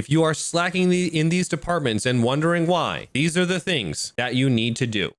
If you are slacking in these departments and wondering why, these are the things that you need to do.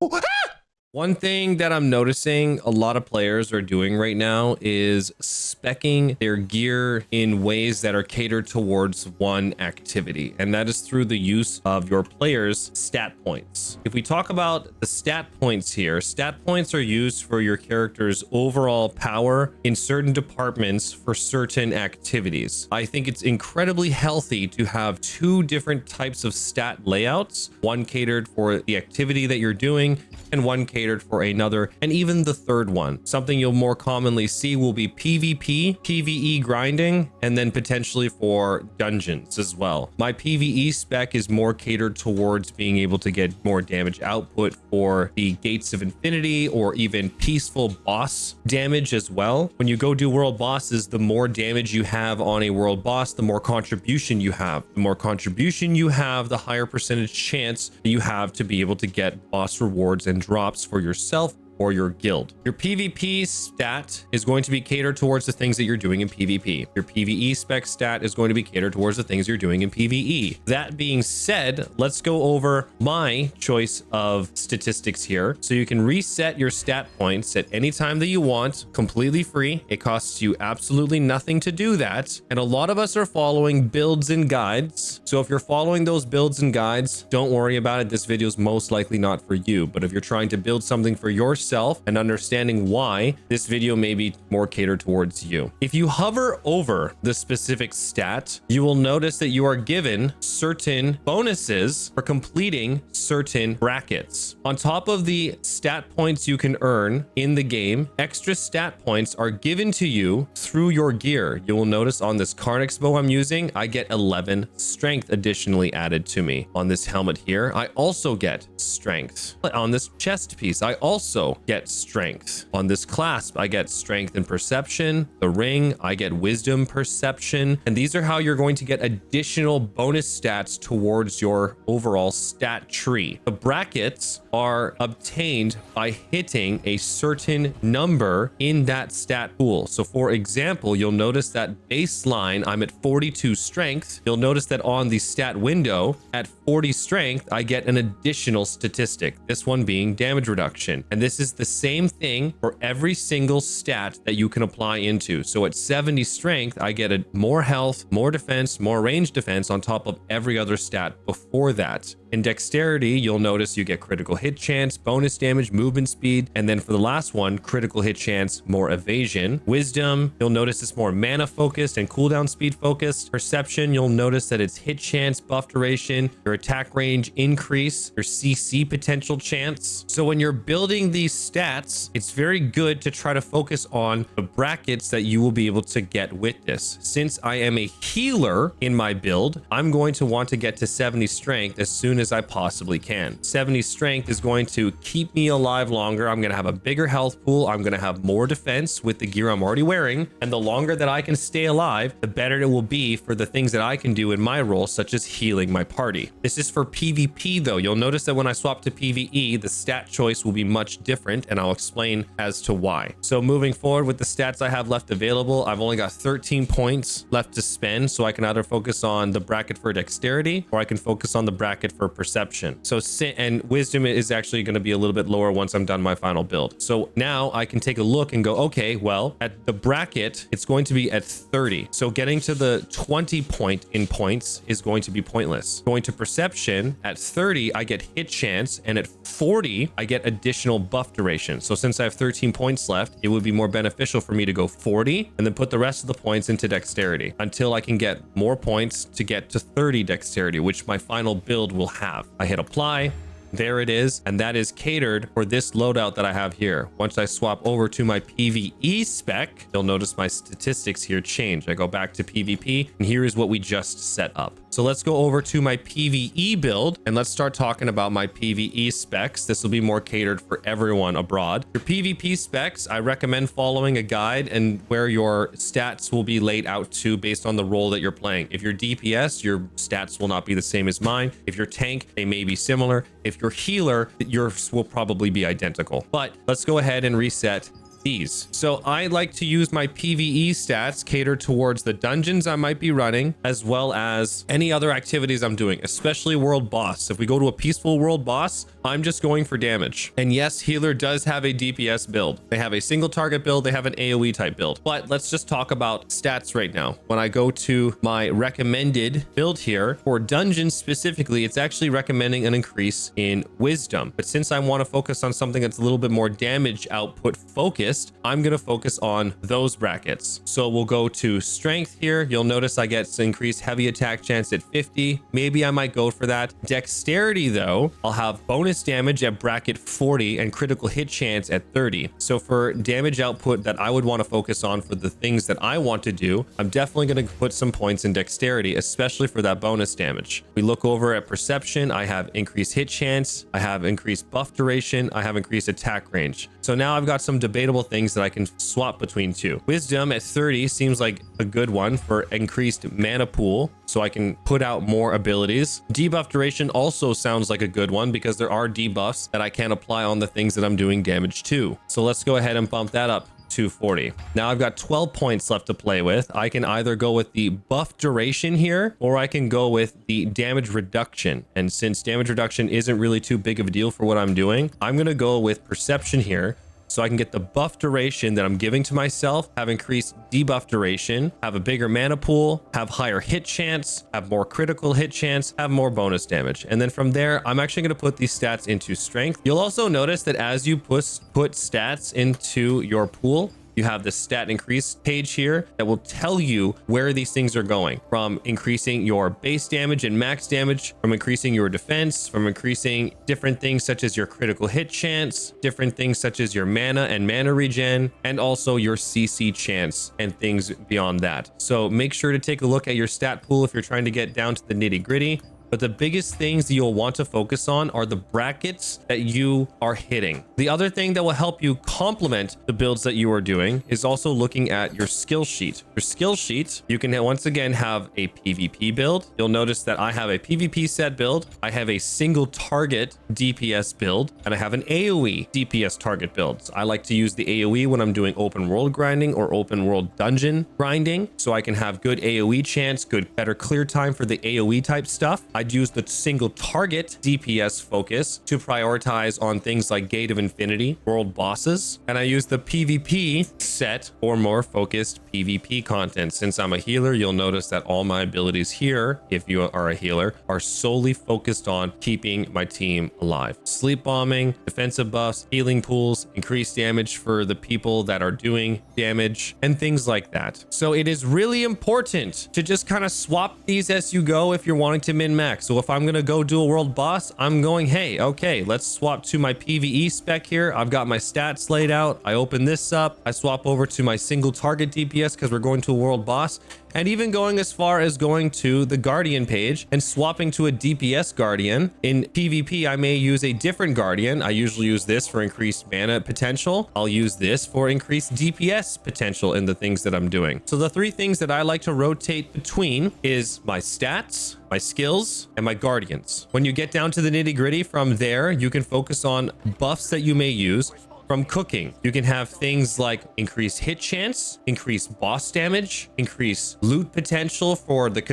One thing that I'm noticing a lot of players are doing right now is speccing their gear in ways that are catered towards one activity, and that is through the use of your players' stat points. If we talk about the stat points here, stat points are used for your character's overall power in certain departments for certain activities. I think it's incredibly healthy to have two different types of stat layouts, one catered for the activity that you're doing and one catered for another, and even the third one. Something you'll more commonly see will be PvP, PvE grinding, and then potentially for dungeons as well. My PvE spec is more catered towards being able to get more damage output for the Gates of Infinity or even peaceful boss damage as well. When you go do world bosses, the more damage you have on a world boss, the more contribution you have. The more contribution you have, the higher percentage chance you have to be able to get boss rewards and drops for yourself or your guild. Your PvP stat is going to be catered towards the things that you're doing in PvP. Your PvE spec stat is going to be catered towards the things you're doing in PvE. That being said, let's go over my choice of statistics here. So you can reset your stat points at any time that you want, completely free. It costs you absolutely nothing to do that. And a lot of us are following builds and guides. So if you're following those builds and guides, don't worry about it. This video is most likely not for you. But if you're trying to build something for yourself and understanding why, this video may be more catered towards you. If you hover over the specific stat, you will notice that you are given certain bonuses for completing certain brackets. On top of the stat points you can earn in the game, extra stat points are given to you through your gear. You will notice on this Carnix bow I'm using, I get 11 strength additionally added to me. On this helmet here, I also get strength. On this chest piece, I also get strength. On this clasp, I get strength and perception. The ring, I get wisdom, perception. And these are how you're going to get additional bonus stats towards your overall stat tree. The brackets are obtained by hitting a certain number in that stat pool. So for example, you'll notice that baseline, I'm at 42 strength. You'll notice that on the stat window at 40 strength, I get an additional statistic, this one being damage reduction. And this is the same thing for every single stat that you can apply into. So at 70 strength, I get more health, more defense, more range defense on top of every other stat before that. In dexterity, you'll notice you get critical hit chance, bonus damage, movement speed, and then for the last one, critical hit chance, more evasion. Wisdom, you'll notice it's more mana focused and cooldown speed focused. Perception, you'll notice that it's hit chance, buff duration, your attack range increase, your CC potential chance. So when you're building these stats, it's very good to try to focus on the brackets that you will be able to get with this. Since I am a healer in my build, I'm going to want to get to 70 strength as soon as I possibly can. 70 strength is going to keep me alive longer. I'm going to have a bigger health pool. I'm going to have more defense with the gear I'm already wearing. And the longer that I can stay alive, the better it will be for the things that I can do in my role, such as healing my party. This is for PvP though. You'll notice that when I swap to PvE, the stat choice will be much different, and I'll explain as to why. So moving forward with the stats I have left available, I've only got 13 points left to spend, so I can either focus on the bracket for dexterity or I can focus on the bracket for perception. So and wisdom is actually going to be a little bit lower once I'm done my final build. So now I can take a look and go, okay, well, at the bracket, it's going to be at 30. So getting to the 20 point in points is going to be pointless. Going to perception, at 30, I get hit chance, and at 40, I get additional buff duration. So since I have 13 points left, it would be more beneficial for me to go 40 and then put the rest of the points into dexterity until I can get more points to get to 30 dexterity, which my final build will have. I hit apply. There it is, and that is catered for this loadout that I have here. Once I swap over to my PvE spec, you'll notice my statistics here change. I go back to PvP, and here is what we just set up. So let's go over to my PvE build, and let's start talking about my PvE specs. This will be more catered for everyone abroad. Your PvP specs, I recommend following a guide and where your stats will be laid out to based on the role that you're playing. If you're DPS, your stats will not be the same as mine. If you're tank, they may be similar. If you're healer, yours will probably be identical. But let's go ahead and reset these. So I like to use my PvE stats catered towards the dungeons I might be running, as well as any other activities I'm doing, especially world boss. If we go to a peaceful world boss, I'm just going for damage. And yes, healer does have a DPS build. They have a single target build. They have an AoE type build. But let's just talk about stats right now. When I go to my recommended build here for dungeons specifically, it's actually recommending an increase in wisdom. But since I want to focus on something that's a little bit more damage output focused, I'm going to focus on those brackets. So we'll go to strength here. You'll notice I get increased heavy attack chance at 50. Maybe I might go for that. Dexterity though, I'll have bonus damage at bracket 40 and critical hit chance at 30. So for damage output that I would want to focus on for the things that I want to do, I'm definitely going to put some points in dexterity, especially for that bonus damage. We look over at perception. I have increased hit chance. I have increased buff duration. I have increased attack range. So now I've got some debatable things that I can swap between two. Wisdom at 30 seems like a good one for increased mana pool, so I can put out more abilities. Debuff duration also sounds like a good one because there are debuffs that I can apply on the things that I'm doing damage to. So let's go ahead and bump that up to 40. Now I've got 12 points left to play with. I can either go with the buff duration here, or I can go with the damage reduction. And since damage reduction isn't really too big of a deal for what I'm doing, I'm going to go with perception here. So I can get the buff duration that I'm giving to myself, have increased debuff duration, have a bigger mana pool, have higher hit chance, have more critical hit chance, have more bonus damage. And then from there, I'm actually going to put these stats into strength. You'll also notice that as you put stats into your pool, you have the stat increase page here that will tell you where these things are going, from increasing your base damage and max damage, from increasing your defense, from increasing different things such as your critical hit chance, different things such as your mana and mana regen, and also your CC chance and things beyond that. So make sure to take a look at your stat pool if you're trying to get down to the nitty gritty. But the biggest things that you'll want to focus on are the brackets that you are hitting. The other thing that will help you complement the builds that you are doing is also looking at your skill sheet. Your skill sheet, you can once again have a PvP build. You'll notice that I have a PvP set build. I have a single target DPS build, and I have an AoE DPS target build. So I like to use the AoE when I'm doing open world grinding or open world dungeon grinding, so I can have good AoE chance, better clear time for the AoE type stuff. I'd use the single target DPS focus to prioritize on things like Gate of Infinity, world bosses, and I use the PvP set or more focused PvP content. Since I'm a healer, you'll notice that all my abilities here, if you are a healer, are solely focused on keeping my team alive. Sleep bombing, defensive buffs, healing pools, increased damage for the people that are doing damage, and things like that. So it is really important to just kind of swap these as you go if you're wanting to min-max. So if I'm going to go do a world boss, I'm going, hey, okay, let's swap to my PvE spec here. I've got my stats laid out. I open this up. I swap over to my single target DPS because we're going to a world boss. And even going as far as going to the Guardian page and swapping to a DPS Guardian. In PvP, I may use a different Guardian. I usually use this for increased mana potential. I'll use this for increased DPS potential in the things that I'm doing. So the three things that I like to rotate between is my stats, my skills, and my guardians. When you get down to the nitty gritty from there, you can focus on buffs that you may use. From cooking, you can have things like increased hit chance, increased boss damage, increased loot potential for the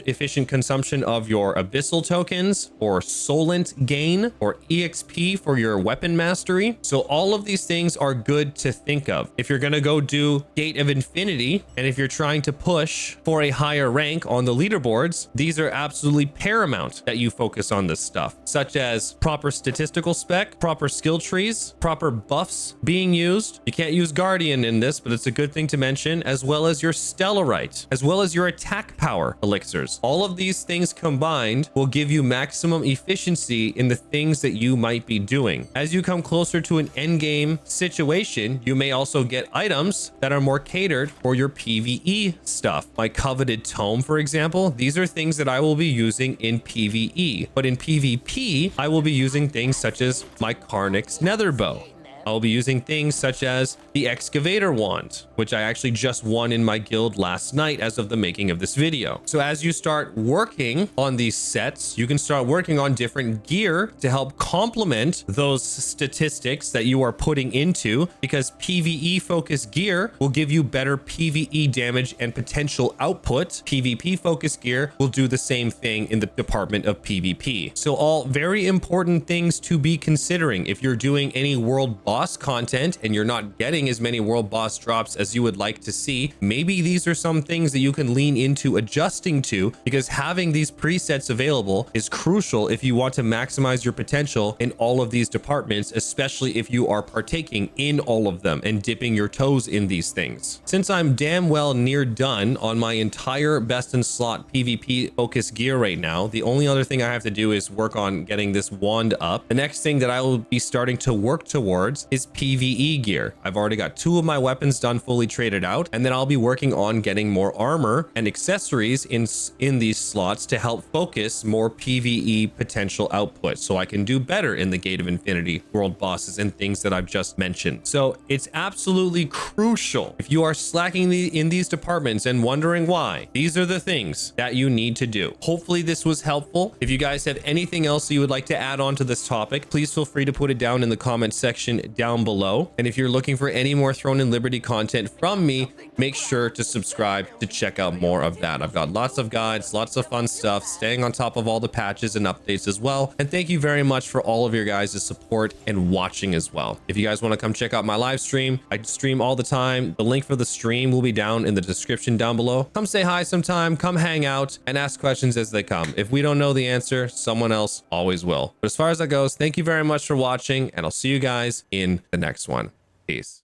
efficient consumption of your abyssal tokens, or solent gain, or EXP for your weapon mastery. So all of these things are good to think of. If you're gonna go do Gate of Infinity, and if you're trying to push for a higher rank on the leaderboards, these are absolutely paramount that you focus on this stuff, such as proper statistical spec, proper skill trees, proper buff being used. You can't use Guardian in this, but it's a good thing to mention, as well as your Stellarite, as well as your attack power elixirs. All of these things combined will give you maximum efficiency in the things that you might be doing. As you come closer to an end game situation, you may also get items that are more catered for your PvE stuff. My coveted tome, for example, these are things that I will be using in PvE, but in PvP, I will be using things such as my Karnix Nether Bow. I will be using things such as the excavator wand, which I actually just won in my guild last night as of the making of this video. So as you start working on these sets, you can start working on different gear to help complement those statistics that you are putting into, because PvE focused gear will give you better PvE damage and potential output. PvP focused gear will do the same thing in the department of PvP. So all very important things to be considering if you're doing any world boss content and you're not getting as many world boss drops as you would like to see. Maybe these are some things that you can lean into adjusting to, because having these presets available is crucial if you want to maximize your potential in all of these departments, especially if you are partaking in all of them and dipping your toes in these things. Since I'm damn well near done on my entire best in slot PvP focus gear right now, the only other thing I have to do is work on getting this wand up. The next thing that I will be starting to work towards is PvE gear. I've already got 2 of my weapons done, fully traded out, and then I'll be working on getting more armor and accessories in these slots to help focus more PvE potential output, so I can do better in the Gate of Infinity world bosses and things that I've just mentioned. So it's absolutely crucial, if you are slacking in these departments and wondering why, these are the things that you need to do. Hopefully this was helpful. If you guys have anything else you would like to add on to this topic, please feel free to put it down in the comment section down below. And if you're looking for any more Throne and Liberty content from me, make sure to subscribe to check out more of that. I've got lots of guides, lots of fun stuff, staying on top of all the patches and updates as well. And thank you very much for all of your guys' support and watching as well. If you guys want to come check out my live stream, I stream all the time. The link for the stream will be down in the description down below. Come say hi sometime, come hang out and ask questions as they come. If we don't know the answer, someone else always will. But as far as that goes, thank you very much for watching, and I'll see you guys in the next one. Peace.